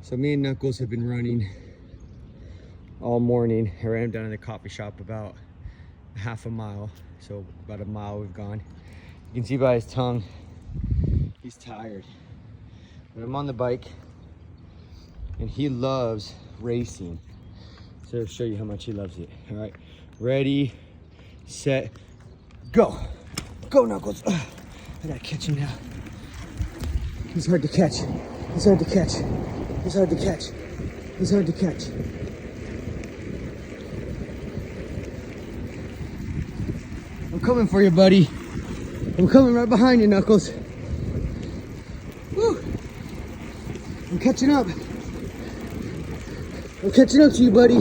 So me and Knuckles have been running all morning. I ran down to the coffee shop about half a mile. So about a mile we've gone. You can see by his tongue, he's tired. But I'm on the bike and he loves racing. So I'll show you how much he loves it. All right, ready, set, go. Go, Knuckles. I gotta catch him now. He's hard to catch. He's hard to catch. He's hard to catch. He's hard to catch. I'm coming for you, buddy. I'm coming right behind you, Knuckles. Woo. I'm catching up. I'm catching up to you, buddy.